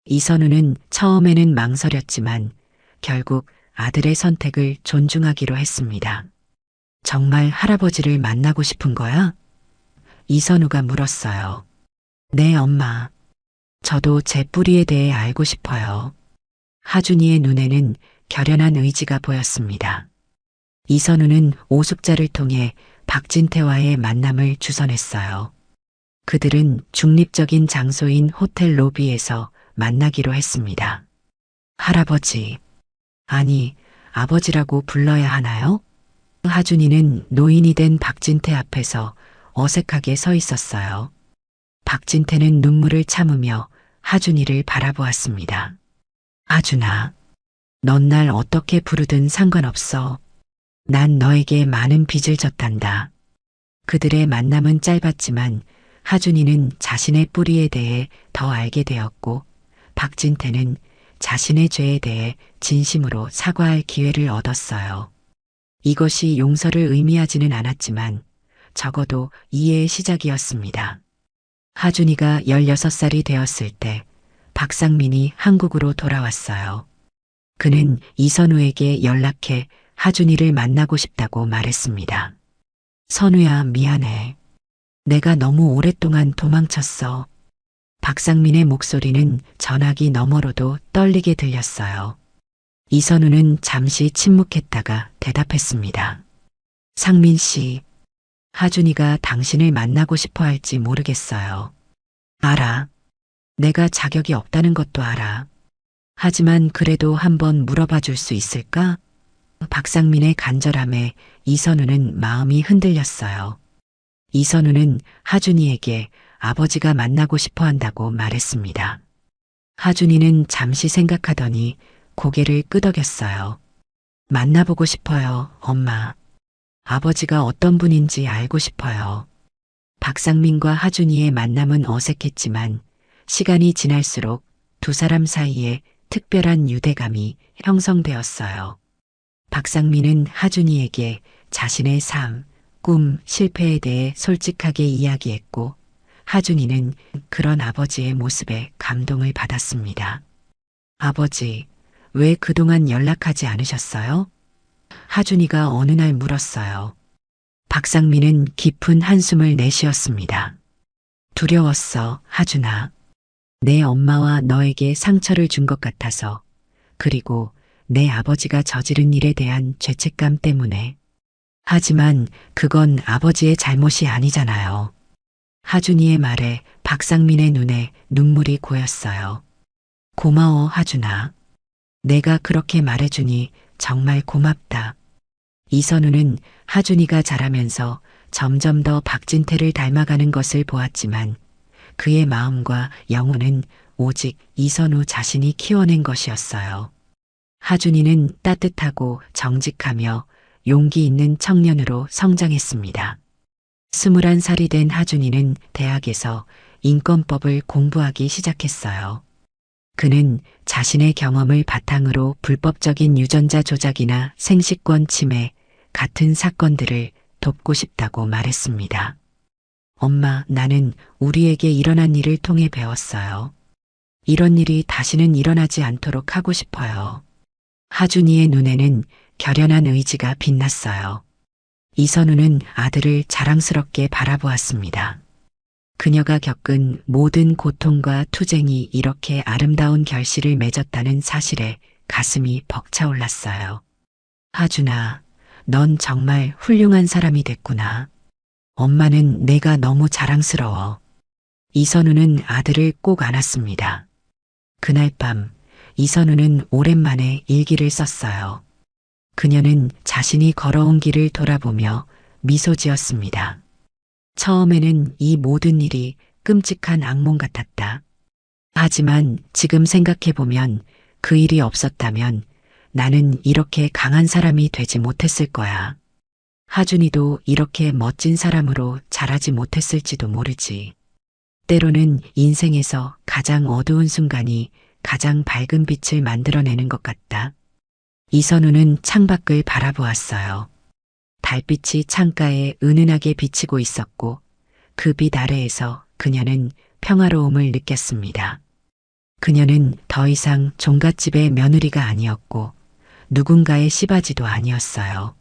이선우는 처음에는 망설였지만 결국 아들의 선택을 존중하기로 했습니다. 정말 할아버지를 만나고 싶은 거야? 이선우가 물었어요. 네, 엄마. 저도 제 뿌리에 대해 알고 싶어요. 하준이의 눈에는 결연한 의지가 보였습니다. 이선우는 오숙자를 통해 박진태와의 만남을 주선했어요. 그들은 중립적인 장소인 호텔 로비에서 만나기로 했습니다. 할아버지, 아니, 아버지라고 불러야 하나요? 하준이는 노인이 된 박진태 앞에서 어색하게 서 있었어요. 박진태는 눈물을 참으며 하준이를 바라보았습니다. 하준아, 넌 날 어떻게 부르든 상관없어. 난 너에게 많은 빚을 졌단다. 그들의 만남은 짧았지만 하준이는 자신의 뿌리에 대해 더 알게 되었고 박진태는 자신의 죄에 대해 진심으로 사과할 기회를 얻었어요. 이것이 용서를 의미하지는 않았지만 적어도 이해의 시작이었습니다. 하준이가 16살이 되었을 때 박상민이 한국으로 돌아왔어요. 그는 이선우에게 연락해 하준이를 만나고 싶다고 말했습니다. 선우야, 미안해. 내가 너무 오랫동안 도망쳤어. 박상민의 목소리는 전화기 너머로도 떨리게 들렸어요. 이선우는 잠시 침묵했다가 대답했습니다. 상민 씨, 하준이가 당신을 만나고 싶어 할지 모르겠어요. 알아. 내가 자격이 없다는 것도 알아. 하지만 그래도 한번 물어봐 줄 수 있을까? 박상민의 간절함에 이선우는 마음이 흔들렸어요. 이선우는 하준이에게 아버지가 만나고 싶어 한다고 말했습니다. 하준이는 잠시 생각하더니 고개를 끄덕였어요. 만나보고 싶어요, 엄마. 아버지가 어떤 분인지 알고 싶어요. 박상민과 하준이의 만남은 어색했지만 시간이 지날수록 두 사람 사이에 특별한 유대감이 형성되었어요. 박상민은 하준이에게 자신의 삶, 꿈, 실패에 대해 솔직하게 이야기했고 하준이는 그런 아버지의 모습에 감동을 받았습니다. 아버지, 왜 그동안 연락하지 않으셨어요? 하준이가 어느 날 물었어요. 박상민은 깊은 한숨을 내쉬었습니다. 두려웠어, 하준아. 내 엄마와 너에게 상처를 준 것 같아서, 그리고 내 아버지가 저지른 일에 대한 죄책감 때문에. 하지만 그건 아버지의 잘못이 아니잖아요. 하준이의 말에 박상민의 눈에 눈물이 고였어요. 고마워, 하준아. 내가 그렇게 말해주니 정말 고맙다. 이선우는 하준이가 자라면서 점점 더 박진태를 닮아가는 것을 보았지만 그의 마음과 영혼은 오직 이선우 자신이 키워낸 것이었어요. 하준이는 따뜻하고 정직하며 용기 있는 청년으로 성장했습니다. 21살이 된 하준이는 대학에서 인권법을 공부하기 시작했어요. 그는 자신의 경험을 바탕으로 불법적인 유전자 조작이나 생식권 침해 같은 사건들을 돕고 싶다고 말했습니다. 엄마, 나는 우리에게 일어난 일을 통해 배웠어요. 이런 일이 다시는 일어나지 않도록 하고 싶어요. 하준이의 눈에는 결연한 의지가 빛났어요. 이선우는 아들을 자랑스럽게 바라보았습니다. 그녀가 겪은 모든 고통과 투쟁이 이렇게 아름다운 결실을 맺었다는 사실에 가슴이 벅차올랐어요. 하준아, 넌 정말 훌륭한 사람이 됐구나. 엄마는 내가 너무 자랑스러워. 이선우는 아들을 꼭 안았습니다. 그날 밤, 이선우는 오랜만에 일기를 썼어요. 그녀는 자신이 걸어온 길을 돌아보며 미소 지었습니다. 처음에는 이 모든 일이 끔찍한 악몽 같았다. 하지만 지금 생각해보면 그 일이 없었다면 나는 이렇게 강한 사람이 되지 못했을 거야. 하준이도 이렇게 멋진 사람으로 자라지 못했을지도 모르지. 때로는 인생에서 가장 어두운 순간이 가장 밝은 빛을 만들어내는 것 같다. 이선우는 창밖을 바라보았어요. 달빛이 창가에 은은하게 비치고 있었고 그 빛 아래에서 그녀는 평화로움을 느꼈습니다. 그녀는 더 이상 종갓집의 며느리가 아니었고 누군가의 시바지도 아니었어요.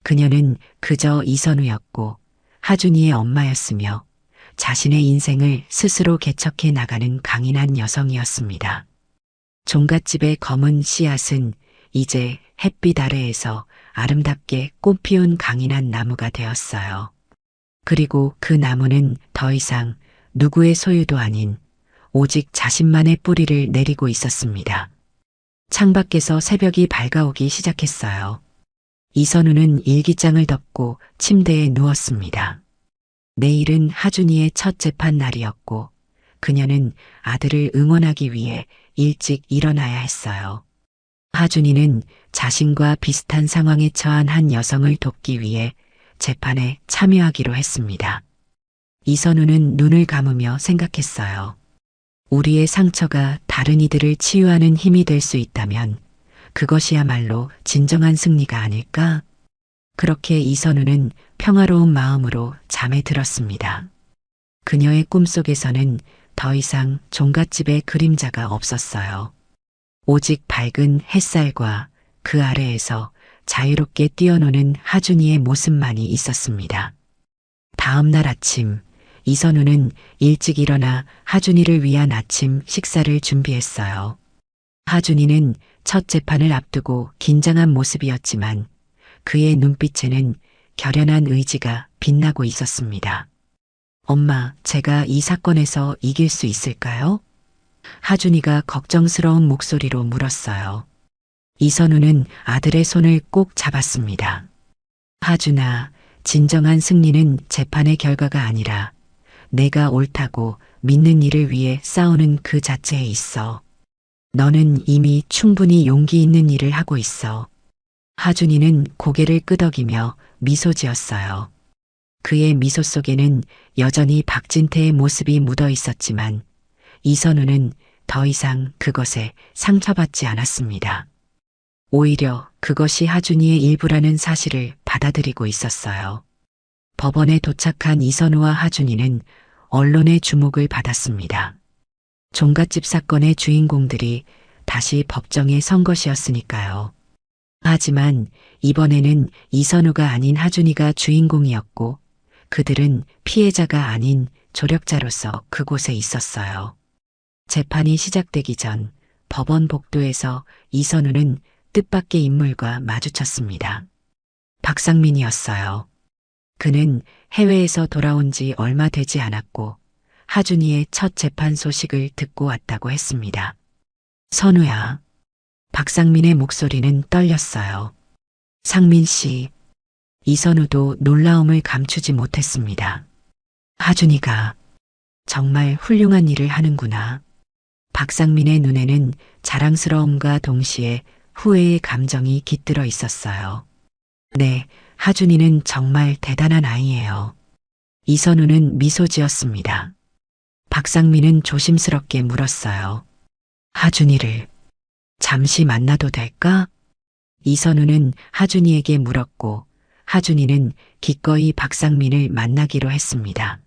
그녀는 그저 이선우였고 하준이의 엄마였으며 자신의 인생을 스스로 개척해 나가는 강인한 여성이었습니다. 종갓집의 검은 씨앗은 이제 햇빛 아래에서 아름답게 꽃피운 강인한 나무가 되었어요. 그리고 그 나무는 더 이상 누구의 소유도 아닌 오직 자신만의 뿌리를 내리고 있었습니다. 창밖에서 새벽이 밝아오기 시작했어요. 이선우는 일기장을 덮고 침대에 누웠습니다. 내일은 하준이의 첫 재판 날이었고 그녀는 아들을 응원하기 위해 일찍 일어나야 했어요. 하준이는 자신과 비슷한 상황에 처한 한 여성을 돕기 위해 재판에 참여하기로 했습니다. 이선우는 눈을 감으며 생각했어요. 우리의 상처가 다른 이들을 치유하는 힘이 될 수 있다면 그것이야말로 진정한 승리가 아닐까? 그렇게 이선우는 평화로운 마음으로 잠에 들었습니다. 그녀의 꿈속에서는 더 이상 종갓집의 그림자가 없었어요. 오직 밝은 햇살과 그 아래에서 자유롭게 뛰어노는 하준이의 모습만이 있었습니다. 다음 날 아침, 이선우는 일찍 일어나 하준이를 위한 아침 식사를 준비했어요. 하준이는 첫 재판을 앞두고 긴장한 모습이었지만 그의 눈빛에는 결연한 의지가 빛나고 있었습니다. 엄마, 제가 이 사건에서 이길 수 있을까요? 하준이가 걱정스러운 목소리로 물었어요. 이선우는 아들의 손을 꼭 잡았습니다. 하준아, 진정한 승리는 재판의 결과가 아니라 내가 옳다고 믿는 일을 위해 싸우는 그 자체에 있어. 너는 이미 충분히 용기 있는 일을 하고 있어. 하준이는 고개를 끄덕이며 미소 지었어요. 그의 미소 속에는 여전히 박진태의 모습이 묻어 있었지만 이선우는 더 이상 그것에 상처받지 않았습니다. 오히려 그것이 하준이의 일부라는 사실을 받아들이고 있었어요. 법원에 도착한 이선우와 하준이는 언론의 주목을 받았습니다. 종갓집 사건의 주인공들이 다시 법정에 선 것이었으니까요. 하지만 이번에는 이선우가 아닌 하준이가 주인공이었고 그들은 피해자가 아닌 조력자로서 그곳에 있었어요. 재판이 시작되기 전 법원 복도에서 이선우는 뜻밖의 인물과 마주쳤습니다. 박상민이었어요. 그는 해외에서 돌아온 지 얼마 되지 않았고 하준이의 첫 재판 소식을 듣고 왔다고 했습니다. 선우야. 박상민의 목소리는 떨렸어요. 상민 씨. 이선우도 놀라움을 감추지 못했습니다. 하준이가 정말 훌륭한 일을 하는구나. 박상민의 눈에는 자랑스러움과 동시에 후회의 감정이 깃들어 있었어요. 네, 하준이는 정말 대단한 아이예요. 이선우는 미소 지었습니다. 박상민은 조심스럽게 물었어요. 하준이를 잠시 만나도 될까? 이선우는 하준이에게 물었고 하준이는 기꺼이 박상민을 만나기로 했습니다.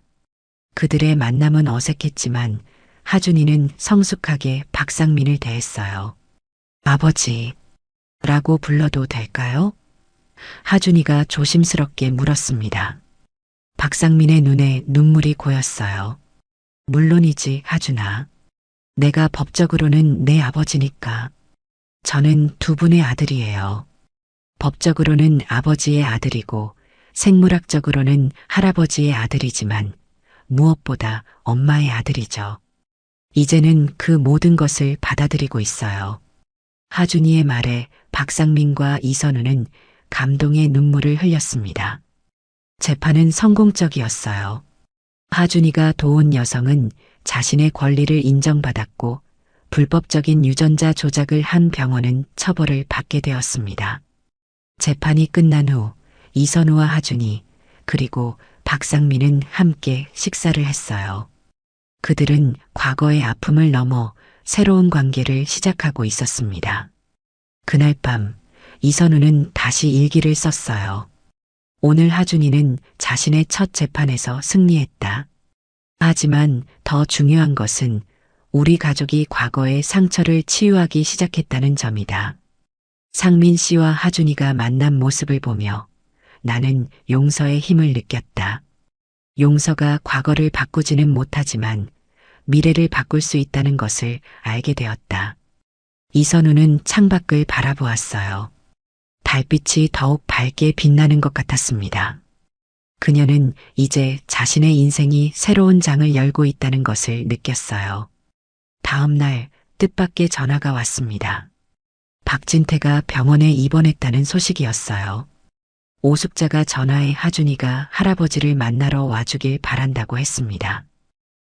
그들의 만남은 어색했지만 하준이는 성숙하게 박상민을 대했어요. 아버지라고 불러도 될까요? 하준이가 조심스럽게 물었습니다. 박상민의 눈에 눈물이 고였어요. 물론이지, 하준아. 내가 법적으로는 내 아버지니까. 저는 두 분의 아들이에요. 법적으로는 아버지의 아들이고 생물학적으로는 할아버지의 아들이지만 무엇보다 엄마의 아들이죠. 이제는 그 모든 것을 받아들이고 있어요. 하준이의 말에 박상민과 이선우는 감동의 눈물을 흘렸습니다. 재판은 성공적이었어요. 하준이가 도운 여성은 자신의 권리를 인정받았고 불법적인 유전자 조작을 한 병원은 처벌을 받게 되었습니다. 재판이 끝난 후 이선우와 하준이 그리고 박상민은 함께 식사를 했어요. 그들은 과거의 아픔을 넘어 새로운 관계를 시작하고 있었습니다. 그날 밤 이선우는 다시 일기를 썼어요. 오늘 하준이는 자신의 첫 재판에서 승리했다. 하지만 더 중요한 것은 우리 가족이 과거의 상처를 치유하기 시작했다는 점이다. 상민 씨와 하준이가 만난 모습을 보며 나는 용서의 힘을 느꼈다. 용서가 과거를 바꾸지는 못하지만 미래를 바꿀 수 있다는 것을 알게 되었다. 이선우는 창밖을 바라보았어요. 달빛이 더욱 밝게 빛나는 것 같았습니다. 그녀는 이제 자신의 인생이 새로운 장을 열고 있다는 것을 느꼈어요. 다음 날 뜻밖의 전화가 왔습니다. 박진태가 병원에 입원했다는 소식이었어요. 오숙자가 전화해 하준이가 할아버지를 만나러 와주길 바란다고 했습니다.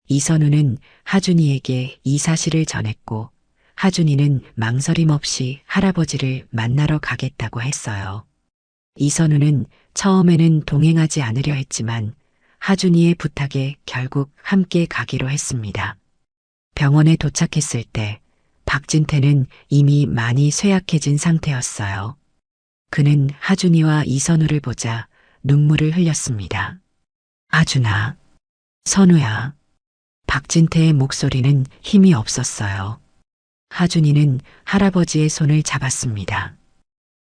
이선우는 하준이에게 이 사실을 전했고 하준이는 망설임 없이 할아버지를 만나러 가겠다고 했어요. 이선우는 처음에는 동행하지 않으려 했지만 하준이의 부탁에 결국 함께 가기로 했습니다. 병원에 도착했을 때 박진태는 이미 많이 쇠약해진 상태였어요. 그는 하준이와 이선우를 보자 눈물을 흘렸습니다. 하준아, 선우야. 박진태의 목소리는 힘이 없었어요. 하준이는 할아버지의 손을 잡았습니다.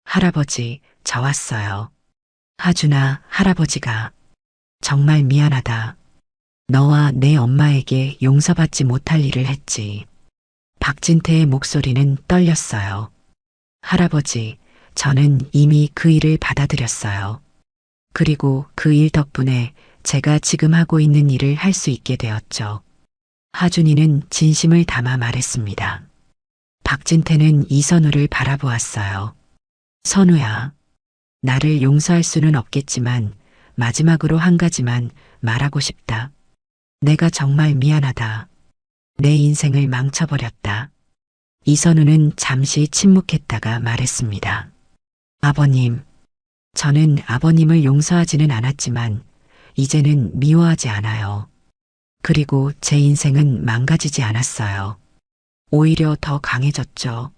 할아버지, 저 왔어요. 하준아, 할아버지가 정말 미안하다. 너와 내 엄마에게 용서받지 못할 일을 했지. 박진태의 목소리는 떨렸어요. 할아버지, 저는 이미 그 일을 받아들였어요. 그리고 그 일 덕분에 제가 지금 하고 있는 일을 할 수 있게 되었죠. 하준이는 진심을 담아 말했습니다. 박진태는 이선우를 바라보았어요. 선우야, 나를 용서할 수는 없겠지만 마지막으로 한 가지만 말하고 싶다. 내가 정말 미안하다. 내 인생을 망쳐버렸다. 이선우는 잠시 침묵했다가 말했습니다. 아버님, 저는 아버님을 용서하지는 않았지만 이제는 미워하지 않아요. 그리고 제 인생은 망가지지 않았어요. 오히려 더 강해졌죠.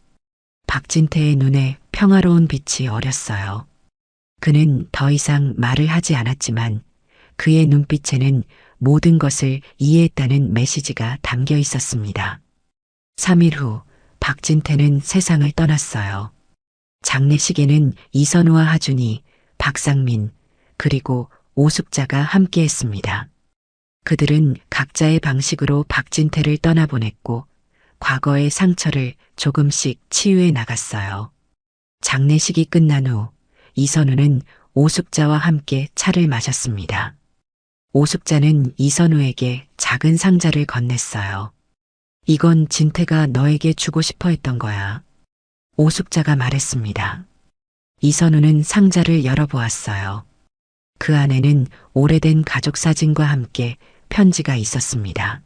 박진태의 눈에 평화로운 빛이 어렸어요. 그는 더 이상 말을 하지 않았지만 그의 눈빛에는 모든 것을 이해했다는 메시지가 담겨 있었습니다. 3일 후 박진태는 세상을 떠났어요. 장례식에는 이선우와 하준이, 박상민, 그리고 오숙자가 함께했습니다. 그들은 각자의 방식으로 박진태를 떠나보냈고 과거의 상처를 조금씩 치유해 나갔어요. 장례식이 끝난 후 이선우는 오숙자와 함께 차를 마셨습니다. 오숙자는 이선우에게 작은 상자를 건넸어요. 이건 진태가 너에게 주고 싶어 했던 거야. 오숙자가 말했습니다. 이선우는 상자를 열어보았어요. 그 안에는 오래된 가족 사진과 함께 편지가 있었습니다.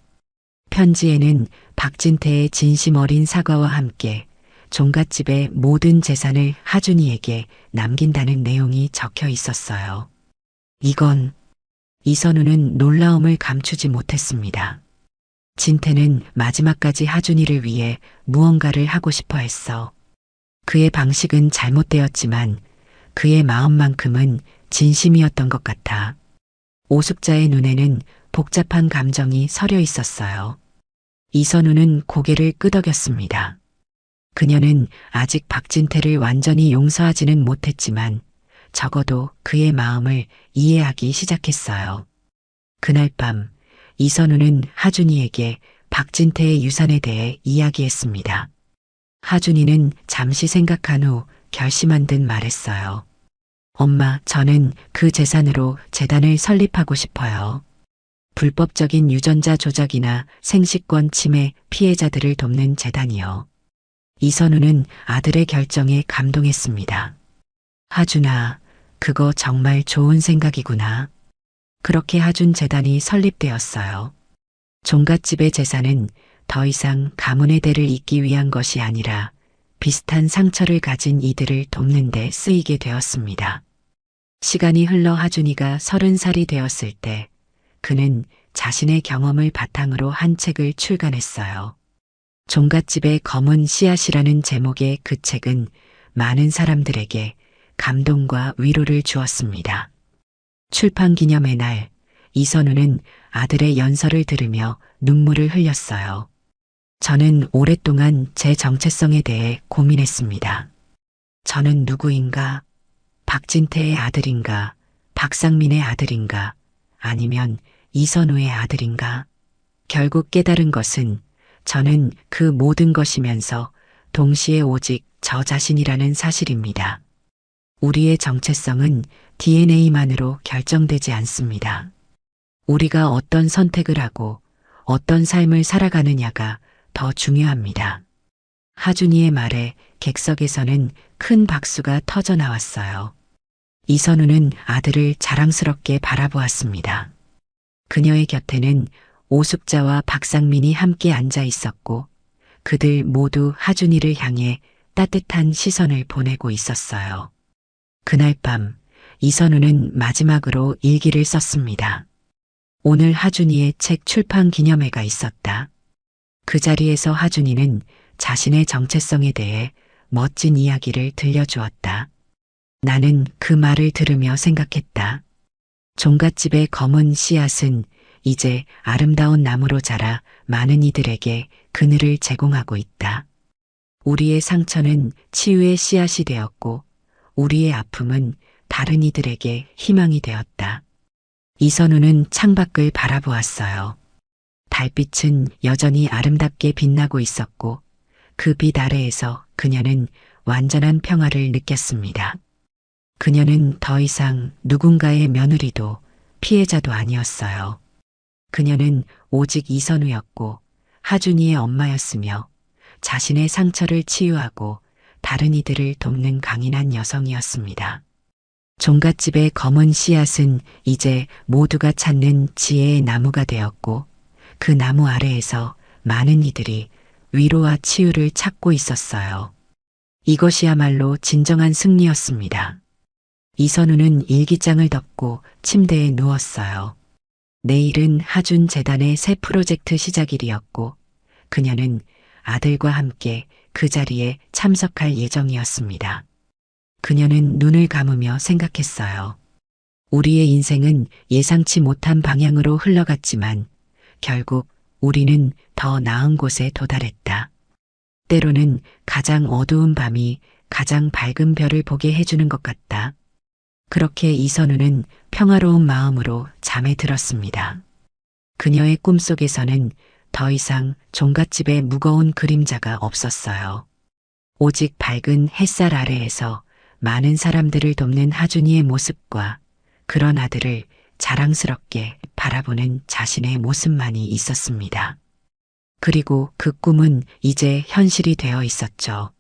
편지에는 박진태의 진심 어린 사과와 함께 종갓집의 모든 재산을 하준이에게 남긴다는 내용이 적혀 있었어요. 이건 이선우는 놀라움을 감추지 못했습니다. 진태는 마지막까지 하준이를 위해 무언가를 하고 싶어 했어. 그의 방식은 잘못되었지만 그의 마음만큼은 진심이었던 것 같아. 오숙자의 눈에는 복잡한 감정이 서려 있었어요. 이선우는 고개를 끄덕였습니다. 그녀는 아직 박진태를 완전히 용서하지는 못했지만 적어도 그의 마음을 이해하기 시작했어요. 그날 밤 이선우는 하준이에게 박진태의 유산에 대해 이야기했습니다. 하준이는 잠시 생각한 후 결심한 듯 말했어요. 엄마, 저는 그 재산으로 재단을 설립하고 싶어요. 불법적인 유전자 조작이나 생식권 침해 피해자들을 돕는 재단이요. 이선우는 아들의 결정에 감동했습니다. 하준아, 그거 정말 좋은 생각이구나. 그렇게 하준 재단이 설립되었어요. 종갓집의 재산은 더 이상 가문의 대를 잇기 위한 것이 아니라 비슷한 상처를 가진 이들을 돕는 데 쓰이게 되었습니다. 시간이 흘러 하준이가 30살이 되었을 때 그는 자신의 경험을 바탕으로 한 책을 출간했어요. 종갓집의 검은 씨앗이라는 제목의 그 책은 많은 사람들에게 감동과 위로를 주었습니다. 출판 기념의 날, 이선우는 아들의 연설을 들으며 눈물을 흘렸어요. 저는 오랫동안 제 정체성에 대해 고민했습니다. 저는 누구인가? 박진태의 아들인가? 박상민의 아들인가? 아니면 이선우의 아들인가? 결국 깨달은 것은 저는 그 모든 것이면서 동시에 오직 저 자신이라는 사실입니다. 우리의 정체성은 DNA만으로 결정되지 않습니다. 우리가 어떤 선택을 하고 어떤 삶을 살아가느냐가 더 중요합니다. 하준이의 말에 객석에서는 큰 박수가 터져 나왔어요. 이선우는 아들을 자랑스럽게 바라보았습니다. 그녀의 곁에는 오숙자와 박상민이 함께 앉아 있었고 그들 모두 하준이를 향해 따뜻한 시선을 보내고 있었어요. 그날 밤 이선우는 마지막으로 일기를 썼습니다. 오늘 하준이의 책 출판 기념회가 있었다. 그 자리에서 하준이는 자신의 정체성에 대해 멋진 이야기를 들려주었다. 나는 그 말을 들으며 생각했다. 종갓집의 검은 씨앗은 이제 아름다운 나무로 자라 많은 이들에게 그늘을 제공하고 있다. 우리의 상처는 치유의 씨앗이 되었고 우리의 아픔은 다른 이들에게 희망이 되었다. 이선우는 창밖을 바라보았어요. 달빛은 여전히 아름답게 빛나고 있었고 그 빛 아래에서 그녀는 완전한 평화를 느꼈습니다. 그녀는 더 이상 누군가의 며느리도 피해자도 아니었어요. 그녀는 오직 이선우였고 하준이의 엄마였으며 자신의 상처를 치유하고 다른 이들을 돕는 강인한 여성이었습니다. 종갓집의 검은 씨앗은 이제 모두가 찾는 지혜의 나무가 되었고 그 나무 아래에서 많은 이들이 위로와 치유를 찾고 있었어요. 이것이야말로 진정한 승리였습니다. 이선우는 일기장을 덮고 침대에 누웠어요. 내일은 하준 재단의 새 프로젝트 시작일이었고 그녀는 아들과 함께 그 자리에 참석할 예정이었습니다. 그녀는 눈을 감으며 생각했어요. 우리의 인생은 예상치 못한 방향으로 흘러갔지만 결국 우리는 더 나은 곳에 도달했다. 때로는 가장 어두운 밤이 가장 밝은 별을 보게 해주는 것 같다. 그렇게 이선우는 평화로운 마음으로 잠에 들었습니다. 그녀의 꿈속에서는 더 이상 종갓집의 무거운 그림자가 없었어요. 오직 밝은 햇살 아래에서 많은 사람들을 돕는 하준이의 모습과 그런 아들을 자랑스럽게 바라보는 자신의 모습만이 있었습니다. 그리고 그 꿈은 이제 현실이 되어 있었죠.